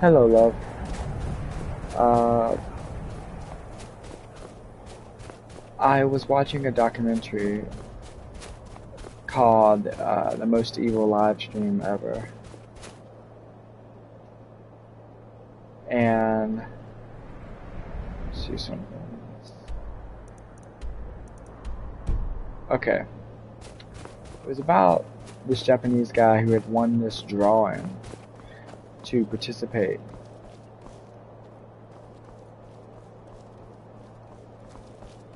Hello, love. Uh, I was watching a documentary called The Most Evil Live Stream Ever. And let's see something. Okay. It was about this Japanese guy who had won this drawing to participate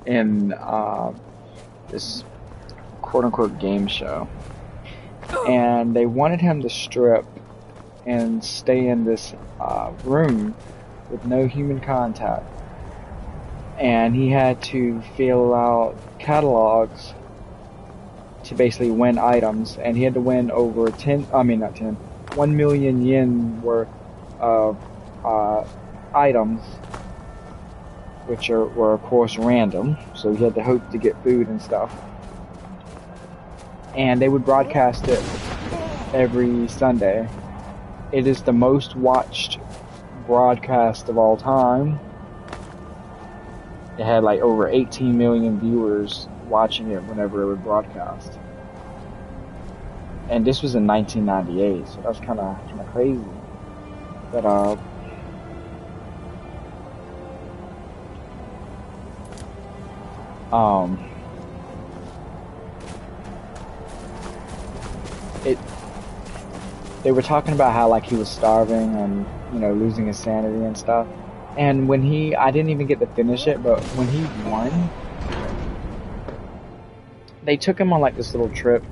in this quote-unquote game show. And they wanted him to strip and stay in this room with no human contact. And he had to fill out catalogs to basically win items. And he had to win over 1 million yen worth of items, which were of course random. So he had to hope to get food and stuff. And they would broadcast it every Sunday. It is the most watched broadcast of all time. It had like over 18 million viewers watching it whenever it would broadcast. And this was in 1998, so that's kind of crazy. But they were talking about how like he was starving and losing his sanity and stuff. And when I didn't even get to finish it, but when he won, they took him on like this little trip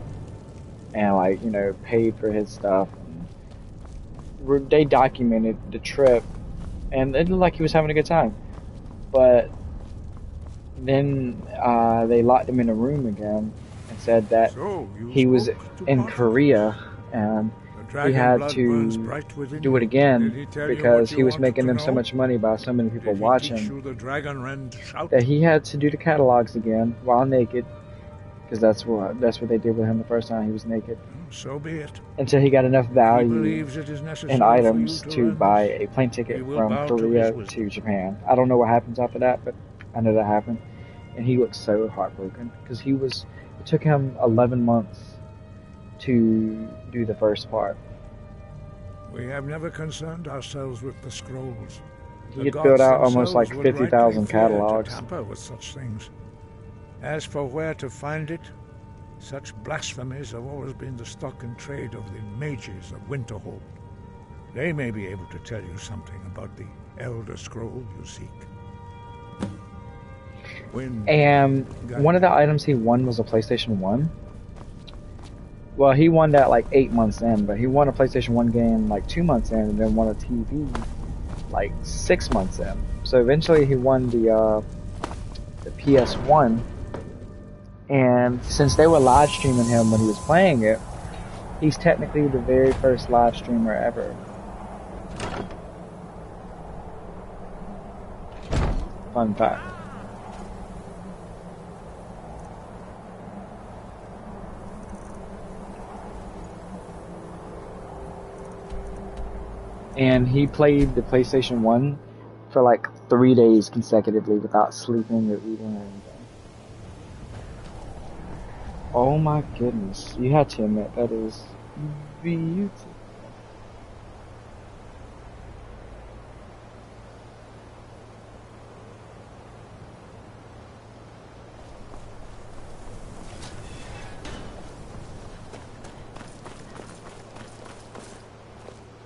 and like paid for his stuff. They documented the trip, and it looked like he was having a good time. But then they locked him in a room again and said that he was in Korea and he had to do it again because he was making them so much money by so many people watching that he had to do the catalogs again while naked, because that's what they did with him the first time. He was naked. So be it. Until he got enough value in items to buy a plane ticket from Korea to Japan. I don't know what happens after that, but I know that happened. And he looked so heartbroken because it took him 11 months to do the first part. We have never concerned ourselves with the scrolls. He had built out almost like 50,000 catalogs. To tamper with such things. As for where to find it, such blasphemies have always been the stock and trade of the mages of Winterhold. They may be able to tell you something about the Elder Scroll you seek. And one of the items he won was a PlayStation 1. Well, he won that like 8 months in, but he won a PlayStation 1 game like 2 months in, and then won a TV like 6 months in. So eventually he won the PS1, and since they were live streaming him when he was playing it, he's technically the very first live streamer ever. Fun fact. And he played the PlayStation 1 for like 3 days consecutively without sleeping or eating or anything. Oh my goodness. You had to admit, that is beautiful.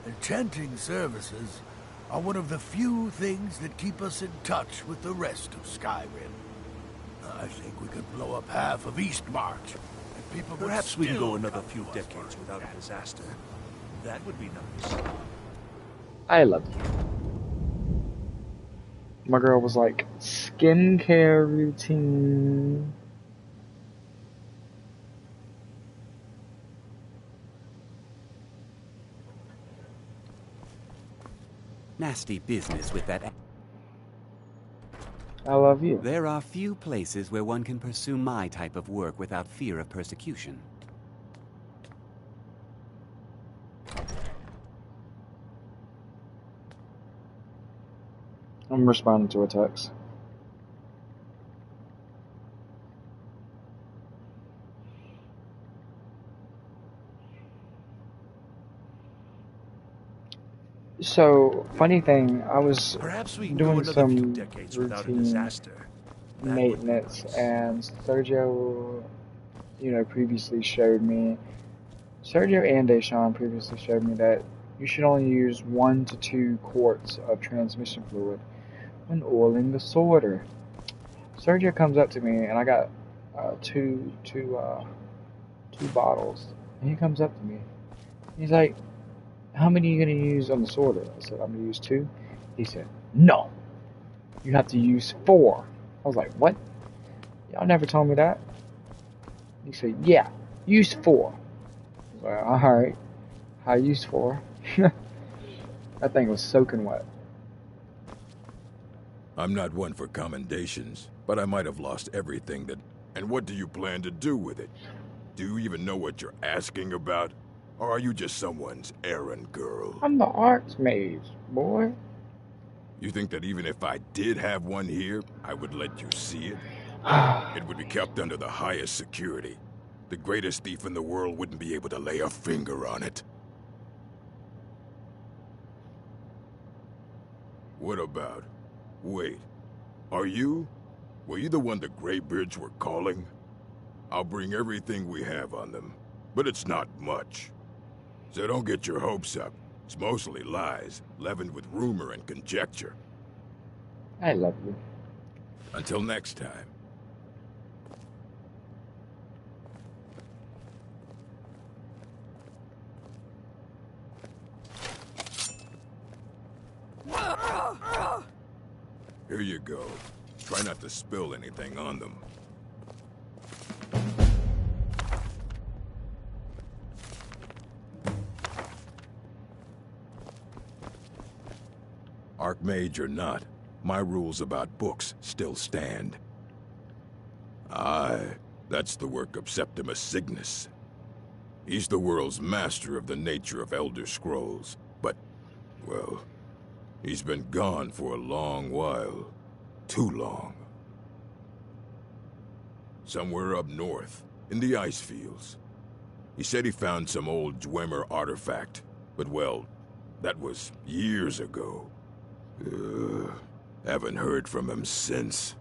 Enchanting services are one of the few things that keep us in touch with the rest of Skyrim. I think we could blow up half of Eastmarch, and people Perhaps we can go another few decades without a disaster. That would be nice. I love you. My girl was like, skincare routine. Nasty business with that. I love you. There are few places where one can pursue my type of work without fear of persecution. I'm responding to a text. So, funny thing, I was Perhaps we can go doing another few some decades without a routine disaster. That would be maintenance, nice. and Sergio, previously showed me, Sergio and Deshaun previously showed me that you should only use 1 to 2 quarts of transmission fluid when oiling the sorter. Sergio comes up to me, and I got two bottles, and he comes up to me. He's like, "How many are you gonna use on the sorter?" I said, "I'm gonna use 2." He said, "No, you have to use 4." I was like, "What? Y'all never told me that." He said, "Yeah, use 4." I was like, "All right, I used 4." That thing was soaking wet. I'm not one for commendations, but I might have lost everything that... And what do you plan to do with it? Do you even know what you're asking about? Or are you just someone's errand girl? I'm the archmage, boy. You think that even if I did have one here, I would let you see it? It would be kept under the highest security. The greatest thief in the world wouldn't be able to lay a finger on it. What about? Wait. Are you? Were you the one the Greybeards were calling? I'll bring everything we have on them, but it's not much. So don't get your hopes up. It's mostly lies, leavened with rumor and conjecture. I love you. Until next time. Here you go. Try not to spill anything on them. Archmage or not, my rules about books still stand. Aye, that's the work of Septimus Signus. He's the world's master of the nature of Elder Scrolls, but, well, he's been gone for a long while. Too long. Somewhere up north, in the ice fields. He said he found some old Dwemer artifact, but well, that was years ago. Haven't heard from him since.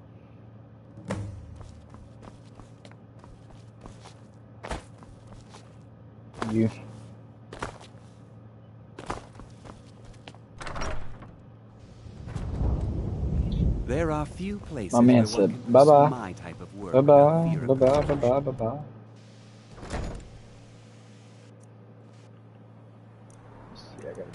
You. There are few places My man where said, one can "Bye pursue bye. my type of work Bye without bye. fear Bye of bye. Bye persecution. bye. Bye bye. See, I gotta...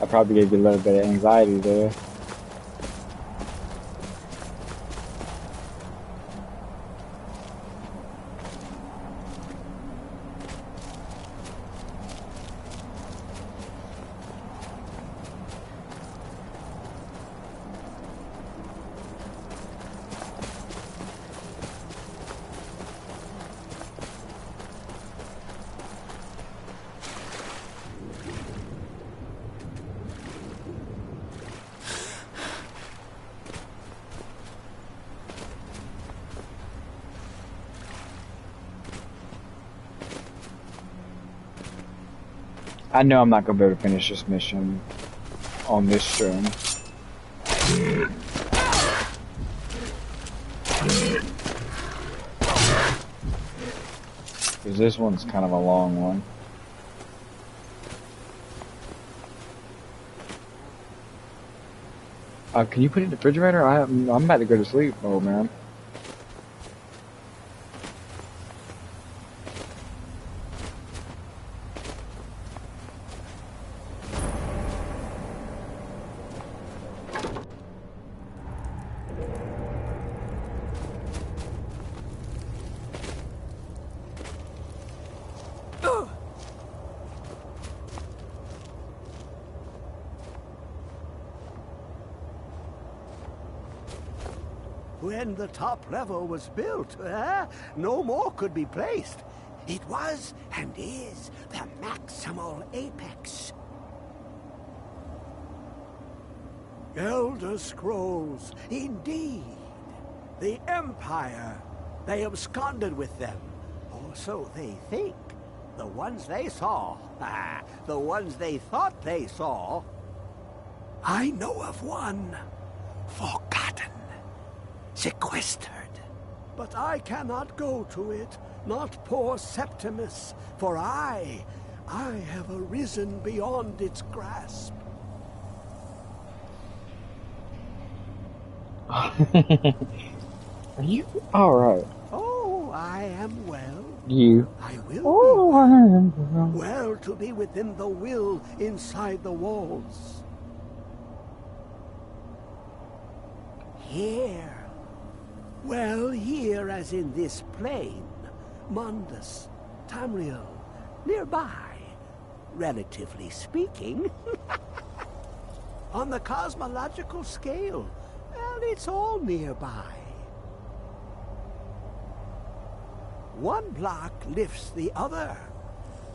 I probably gave you a little bit of anxiety there. I know I'm not gonna be able to finish this mission on this stream. Because this one's kind of a long one. Can you put it in the refrigerator? I'm about to go to sleep, oh man. When the top level was built, no more could be placed. It was and is the maximal apex. Elder Scrolls, indeed. The Empire. They absconded with them. Or so they think. The ones they saw. The ones they thought they saw. I know of one. Forgotten. Sequestered. But I cannot go to it. Not poor Septimus. For I have arisen beyond its grasp. Are you alright? Oh, I am well. You. I will Oh, be I am well. well to be within the will inside the walls. Here. Well, here as in this plain. Mundus, Tamriel, nearby, relatively speaking. On the cosmological scale, well, it's all nearby. One block lifts the other.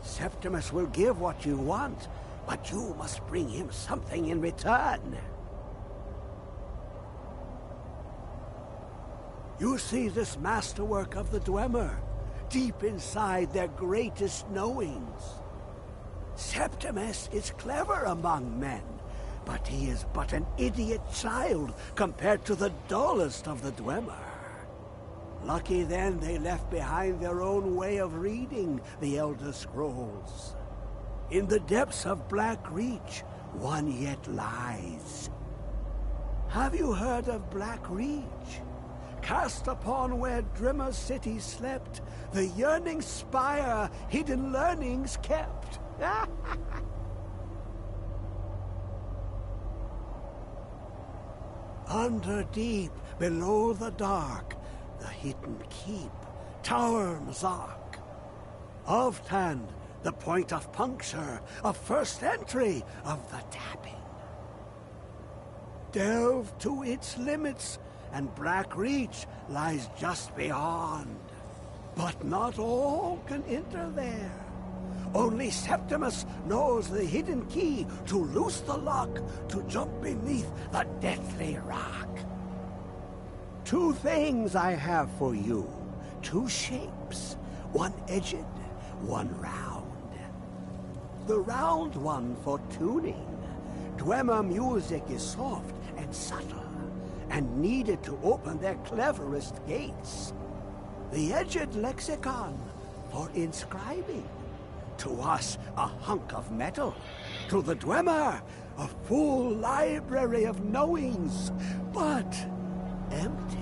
Septimus will give what you want, but you must bring him something in return. You see this masterwork of the Dwemer, deep inside their greatest knowings. Septimus is clever among men, but he is but an idiot child compared to the dullest of the Dwemer. Lucky then they left behind their own way of reading the Elder Scrolls. In the depths of Black Reach, one yet lies. Have you heard of Black Reach? Cast upon where Drimmer City slept, the yearning spire hidden learnings kept. Under deep, below the dark, the hidden keep, Tower Mzark. Oftand, the point of puncture, of first entry of the tapping. Delve to its limits, and Black Reach lies just beyond. But not all can enter there. Only Septimus knows the hidden key to loose the lock, to jump beneath the deathly rock. Two things I have for you. Two shapes. One edged, one round. The round one for tuning. Dwemer music is soft and subtle, and needed to open their cleverest gates. The edged lexicon for inscribing. To us, a hunk of metal. To the Dwemer, a full library of knowings, but empty.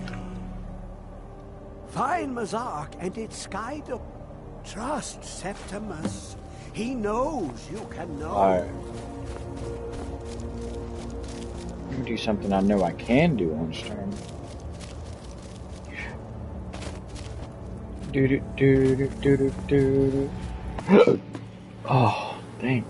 Find Mzark and its Skydom. Trust Septimus. He knows you can know. Alright. Let me do something I know I can do on stream. Do do do do do do do. Oh, dang.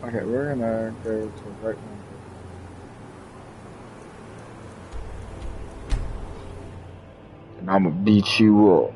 Okay, we're gonna go to right now. And I'm gonna beat you up.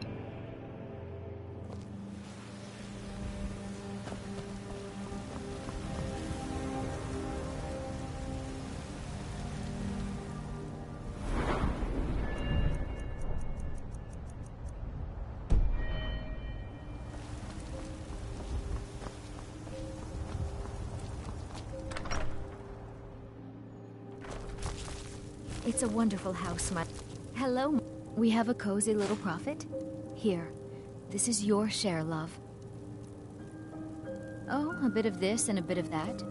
It's a wonderful house, my... Hello. We have a cozy little prophet. Here. This is your share, love. Oh, a bit of this and a bit of that.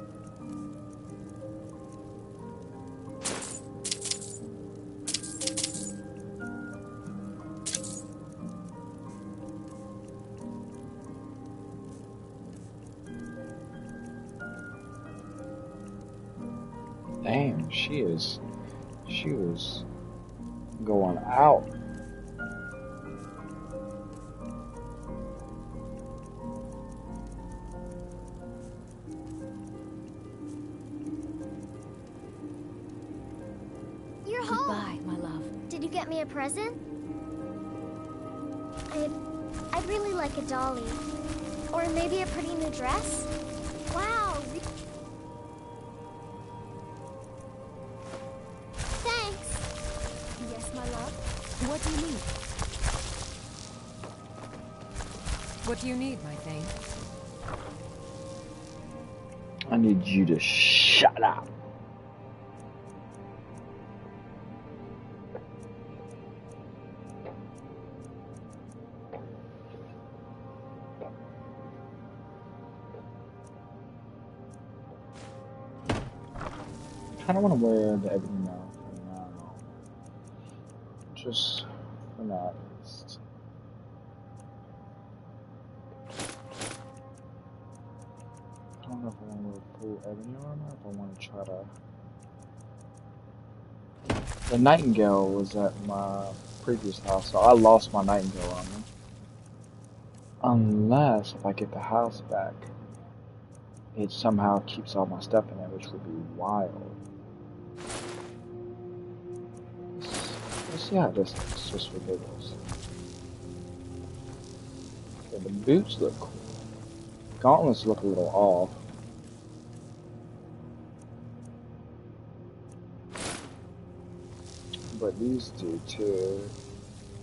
Damn, she was going out. get me a present? I'd really like a dolly. Or maybe a pretty new dress? Wow! Thanks! Yes, my love? What do you need? What do you need, my thing? I need you to shut up. I don't want to wear the ebony now for now. Just for now, at least. I don't know if I want to wear full ebony armor, if I want to try to. The Nightingale was at my previous house, so I lost my Nightingale armor. Unless if I get the house back, it somehow keeps all my stuff in it, which would be wild. Let's see how this looks. It's just ridiculous. Okay, the boots look cool. Gauntlets look a little off. But these do too.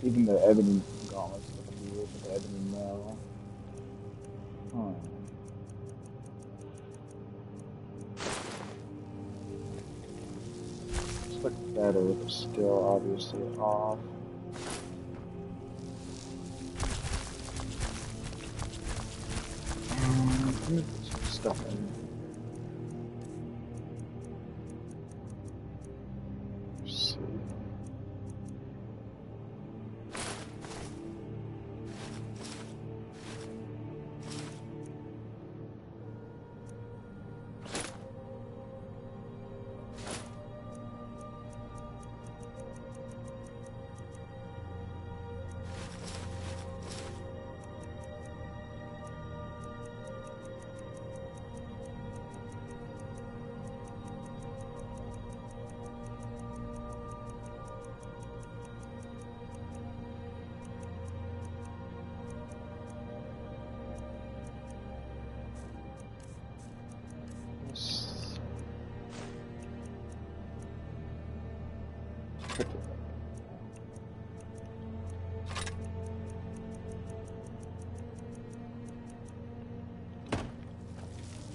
Even the ebony gauntlets look weird with the ebony mail. Look better, but still obviously off. Let me put some stuff in. Let's see.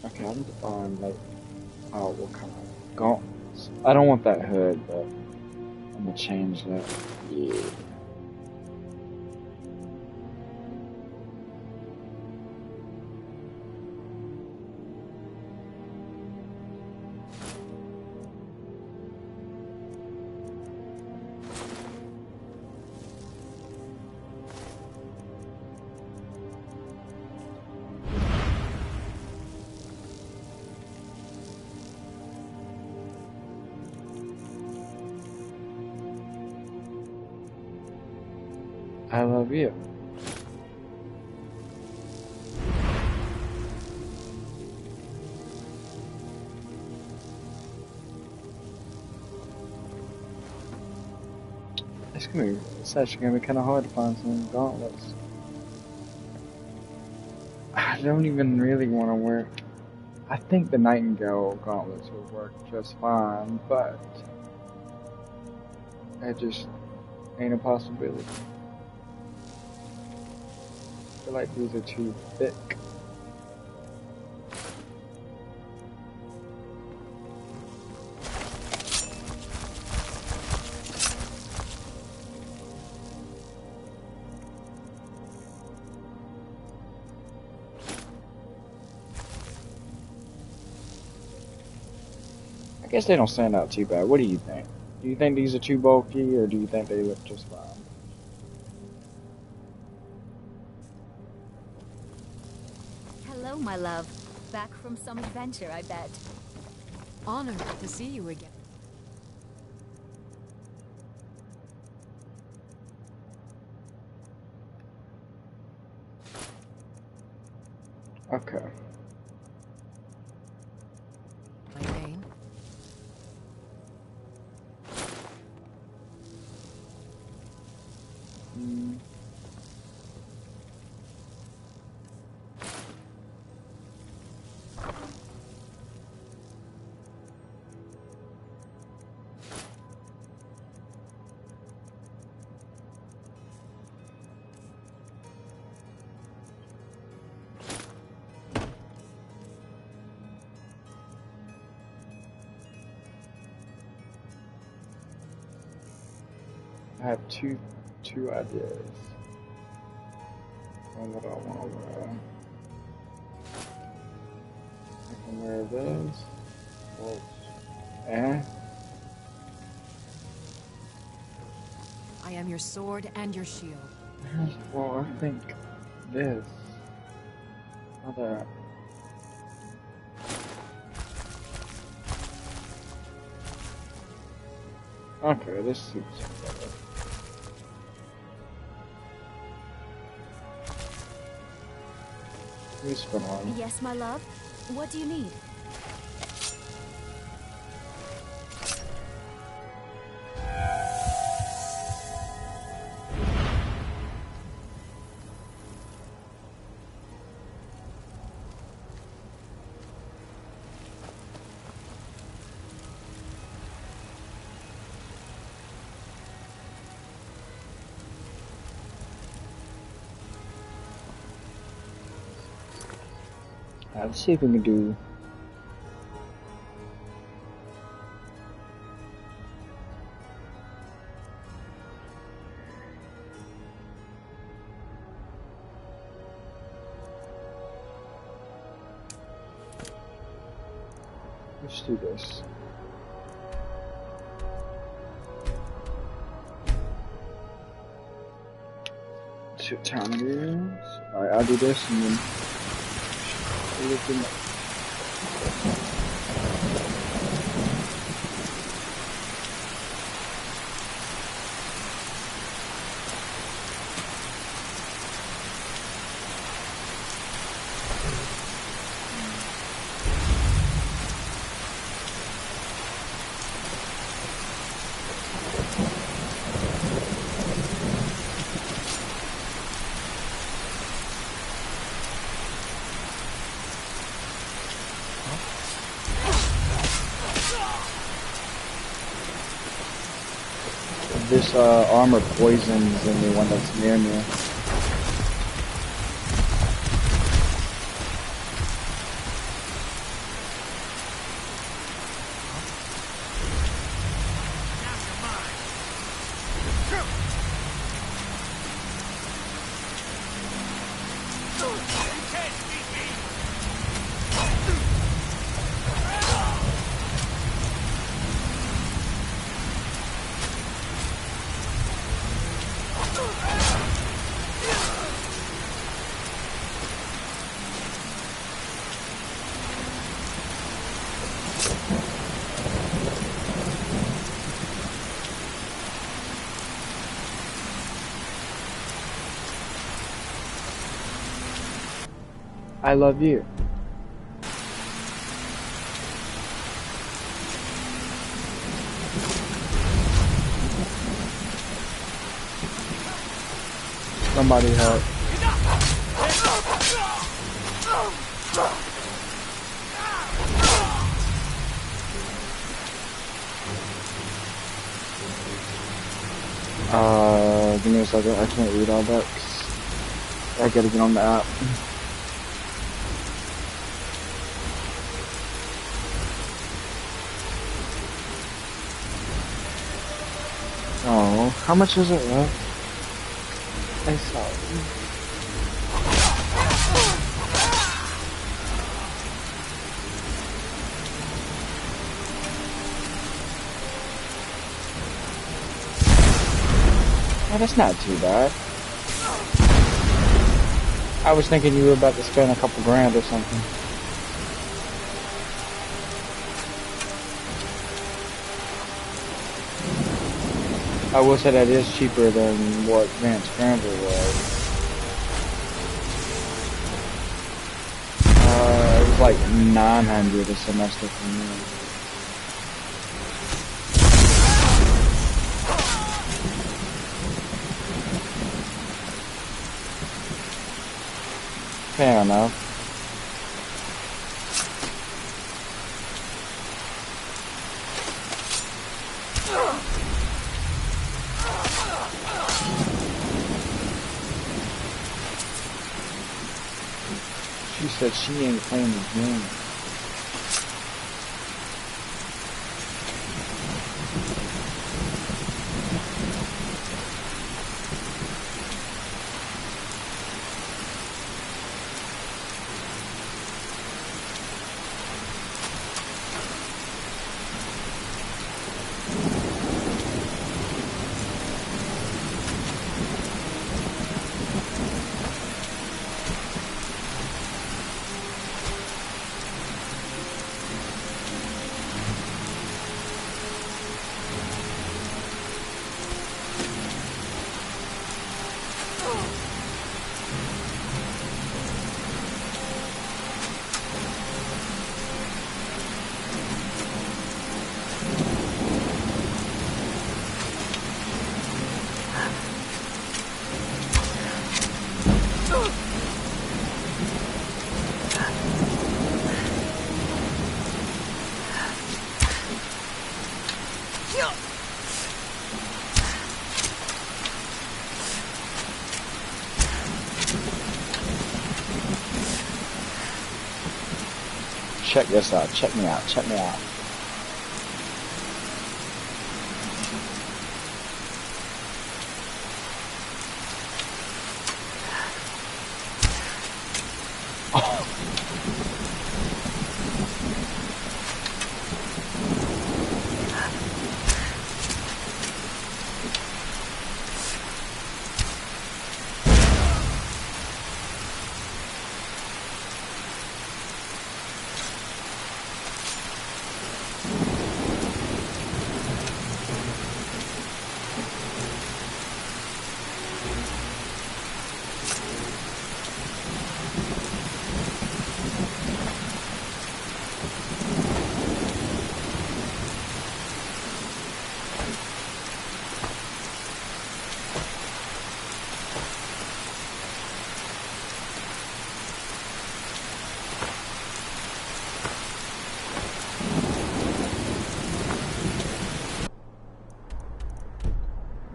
Okay, I need to find like, what kind of gauntlets. I don't want that hood, but I'm gonna change that. Yeah. I love you. It's actually gonna be kind of hard to find some gauntlets. I don't even really want to wear. I think the Nightingale gauntlets will work just fine, but it just ain't a possibility. I feel like these are too thick. I guess they don't stand out too bad. What do you think? Do you think these are too bulky, or do you think they look just fine? Hello, my love. Back from some adventure, I bet. Honored to see you again. Okay. My name? I have two ideas. One that I want to wear. I can wear this. Well, I am your sword and your shield. Well, I think this. Other. Okay, this suits better. This one. Yes, my love. What do you need? Let's see if we can do. Let's do this. See what time it is. Alright, I'll do this and then. This armor poisons anyone that's near me. I love you. Somebody help. Give me a second. I can't read all that. I gotta get on the app. Oh, how much is it left? I saw it. Oh, that's not too bad. I was thinking you were about to spend a couple grand or something. I will say that is cheaper than what Van Scrambler was. It was like $900 a semester for me. Fair enough. She said she ain't playing the game. Check this out. Check me out. Check me out.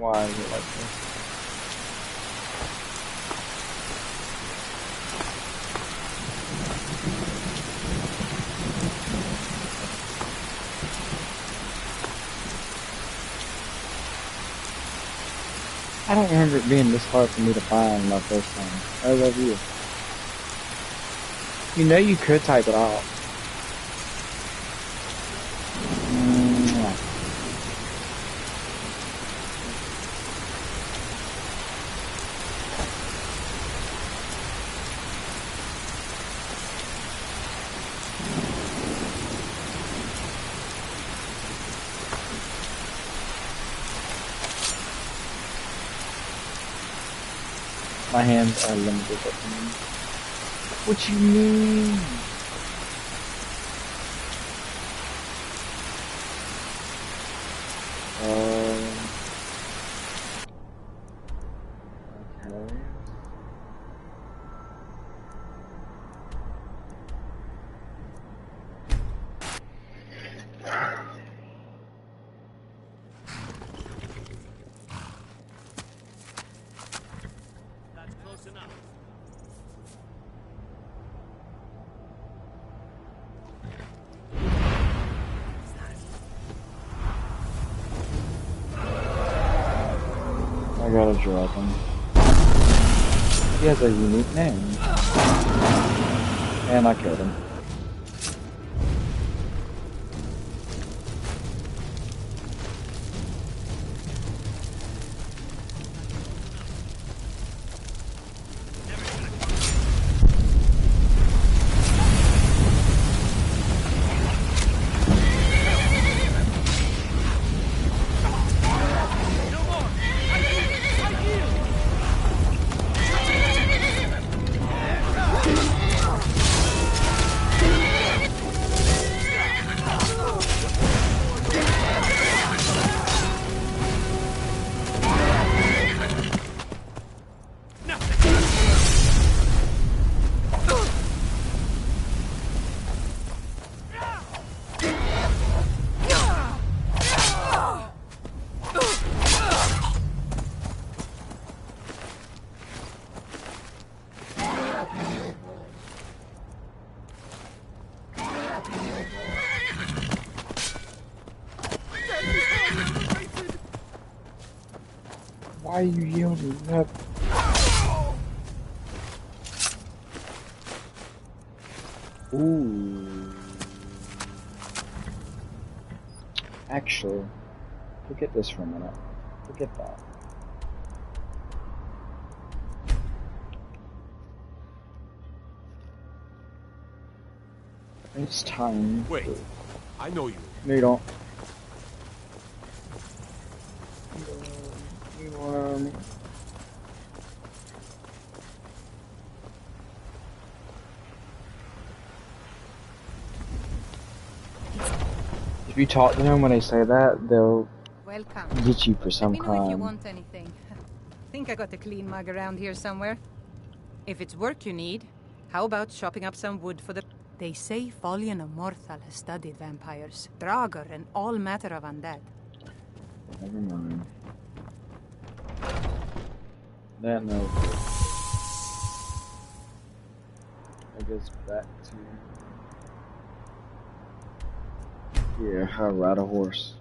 Why is it like this? I don't remember it being this hard for me to find my first time. I love you. You know you could type it out. My hands are limited at the moment. What you mean? I gotta drop him. He has a unique name. And I killed him. are you yielding? Ooh. Actually, forget this for a minute. Forget that. It's time. Wait, I know you. No, you don't. If you talk to them when they say that, they'll Welcome. get you for some Let me know if you crime. want anything. Think I got a clean mug around here somewhere. If it's work you need, how about chopping up some wood for the... They say Folion of Morthal has studied vampires, Draugr, and all matter of undead. Never mind. That no. I guess back to... Yeah, I ride a horse.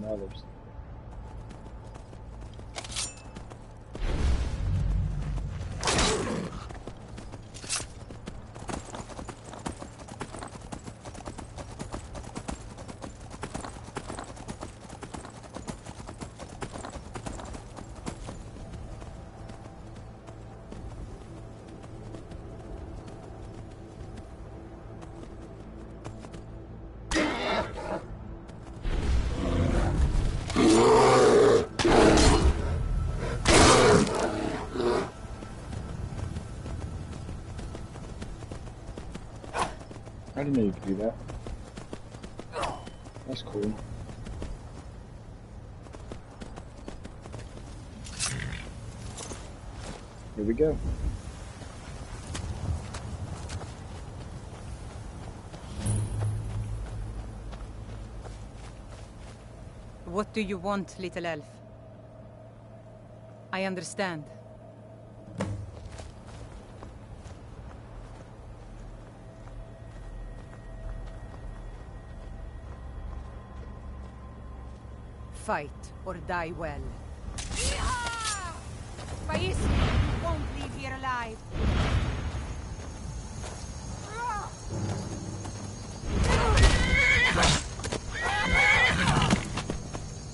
Another. I didn't know you could do that. That's cool. Here we go. What do you want, little elf? I understand. Fight or die well. Faiz, you won't leave here alive.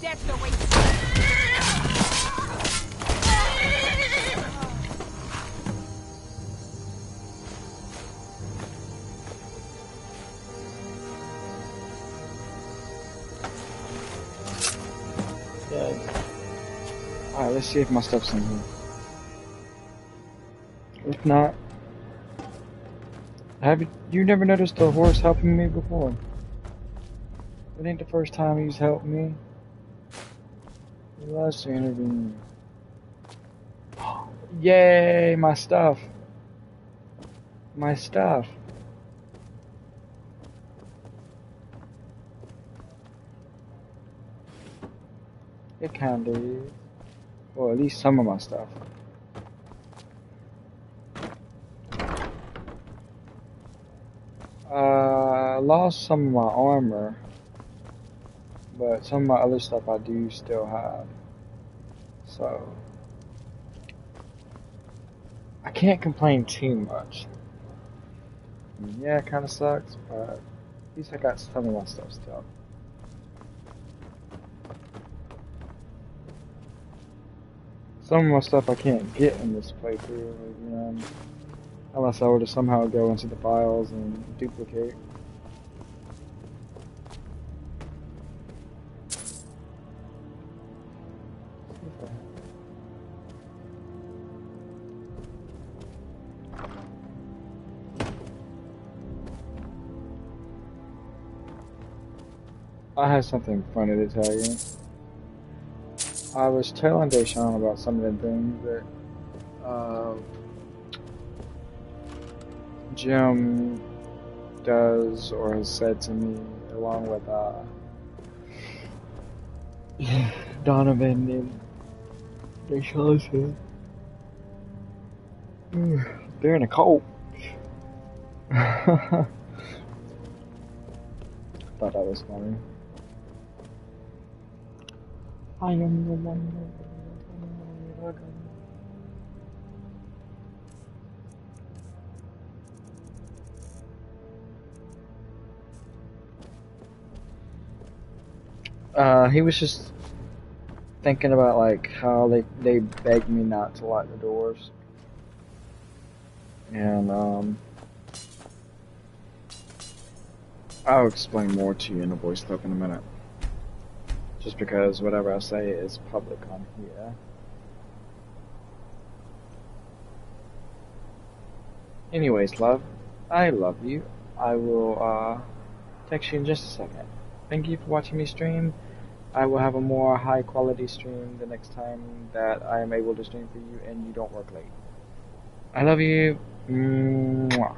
Death awaits. Alright, let's see if my stuff's in here. If not, you never noticed the horse helping me before? It ain't the first time he's helped me. He loves to intervene. Yay, my stuff. My stuff. It kinda is. Well, at least some of my stuff. I lost some of my armor, but some of my other stuff I do still have. So, I can't complain too much. I mean, yeah, it kinda sucks, but at least I got some of my stuff still. Some of my stuff I can't get in this playthrough, you know, unless I were to somehow go into the files and duplicate. I have something funny to tell you. I was telling Deshaun about some of the things that Jim does or has said to me, along with Donovan and Deshaun said. They're in a cult. Thought that was funny. I am the one. He was just thinking about like how they begged me not to lock the doors, and I'll explain more to you in a voice clip in a minute. Just because whatever I say is public on here. Anyways, love, I love you. I will text you in just a second. Thank you for watching me stream. I will have a more high quality stream the next time that I am able to stream for you and you don't work late. I love you. Mwah.